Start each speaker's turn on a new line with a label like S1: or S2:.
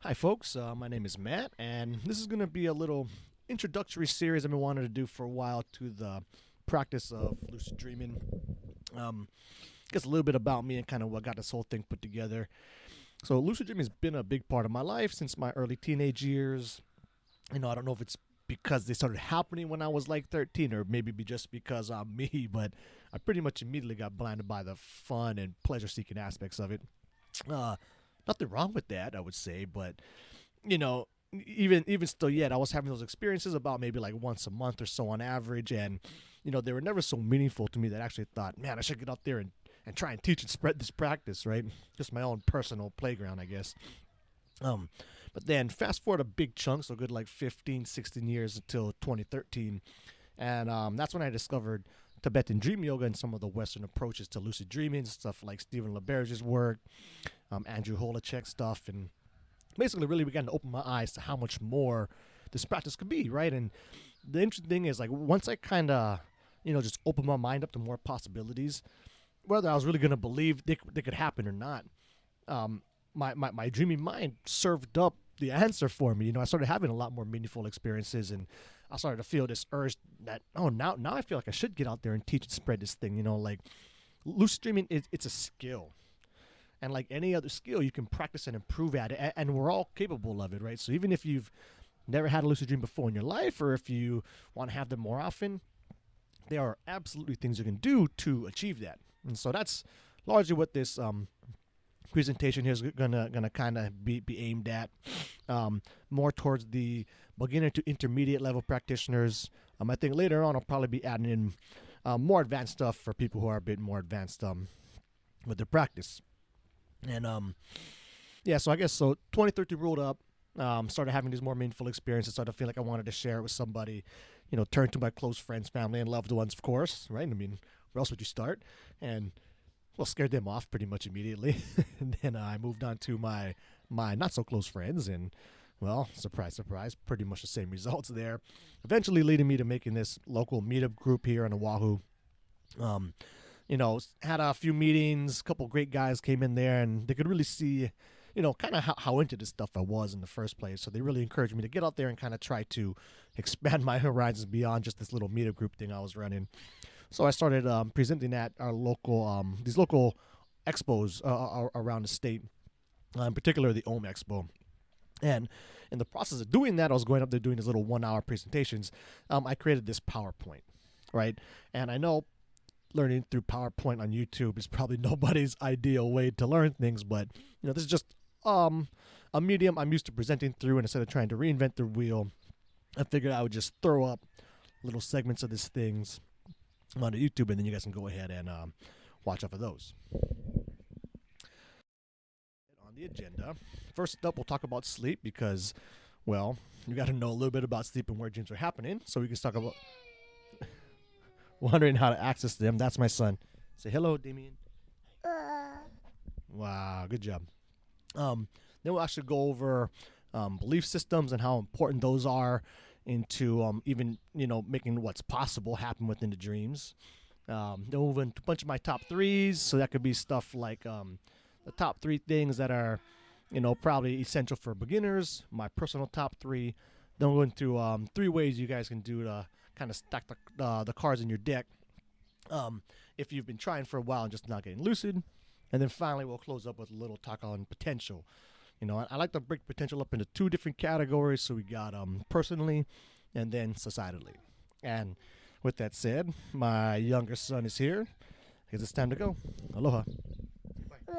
S1: Hi, folks. My name is Matt, and this is going to be a little introductory series I've been wanting to do for a while to the practice of lucid dreaming. Um, Guess a little bit about me and kind of what got this whole thing put together. So, lucid dreaming has been a big part of my life since my early teenage years. I don't know if it's because they started happening when I was like 13, or maybe just because I'm me, but I pretty much immediately got blinded by the fun and pleasure seeking aspects of it. Uh, Nothing wrong with that, I would say, but you know, even still yet, I was having those experiences about maybe like once a month or so on average, and they were never so meaningful to me that I actually thought, man, I should get out there and try and teach and spread this practice, right? Just my own personal playground, I guess. Um, but then fast forward a big chunk, so good like 15, 16 years until 2013, and that's when I discovered Tibetan dream yoga and some of the Western approaches to lucid dreaming, stuff like Stephen LeBerge's work, Andrew Holacek's stuff, and basically really began to open my eyes to how much more this practice could be, right? And the interesting thing is, like, once I kind of, just opened my mind up to more possibilities, whether I was really going to believe they could happen or not, um, my dreamy mind served up the answer for me. I started having a lot more meaningful experiences, and I started to feel this urge that, oh, now I feel like I should get out there and teach and spread this thing. Like lucid dreaming, it's a skill, and like any other skill, you can practice and improve at it, and we're all capable of it, right? So even if you've never had a lucid dream before in your life, or if you want to have them more often, there are absolutely things you can do to achieve that. And so that's largely what this presentation here is gonna kind of be aimed at, more towards the beginner to intermediate level practitioners. I think later on I'll probably be adding in more advanced stuff for people who are a bit more advanced with their practice. And yeah, so I guess so 2013 rolled up, started having these more meaningful experiences, started to feel like I wanted to share it with somebody, turn to my close friends, family, and loved ones, of course, right? I mean, where else would you start? And well, scared them off pretty much immediately. And then I moved on to my not so close friends, and well, surprise, surprise, pretty much the same results there. Eventually leading me to making this local meetup group here on Oahu. Um, had a few meetings. A couple great guys came in there, and they could really see, kind of how into this stuff I was in the first place. So they really encouraged me to get out there and kind of try to expand my horizons beyond just this little meetup group thing I was running. So I started presenting at our local, these local expos around the state, in particular the Ohm Expo. And in the process of doing that, I was going up there doing these little 1 hour presentations. I created this PowerPoint, right? And I know learning through PowerPoint on YouTube is probably nobody's ideal way to learn things, but this is just a medium I'm used to presenting through, and instead of trying to reinvent the wheel, I figured I would just throw up little segments of these things onto YouTube, and then you guys can go ahead and watch out for those. On the agenda, first up, we'll talk about sleep because, well, you got to know a little bit about sleep and where dreams are happening, so we can talk about wondering how to access them. That's my son. Say hello, Damien. Wow, good job. Then we'll actually go over belief systems and how important those are into even making what's possible happen within the dreams. Then we'll move into a bunch of my top threes. So that could be stuff like the top three things that are probably essential for beginners. My personal top three. Then we'll go into three ways you guys can do to kind of stack the cards in your deck if you've been trying for a while and just not getting lucid. And then finally, we'll close up with a little talk on potential. I like to break potential up into two different categories. So we got personally and then societally. And with that said, my younger son is here. I guess it's time to go. Aloha. Bye.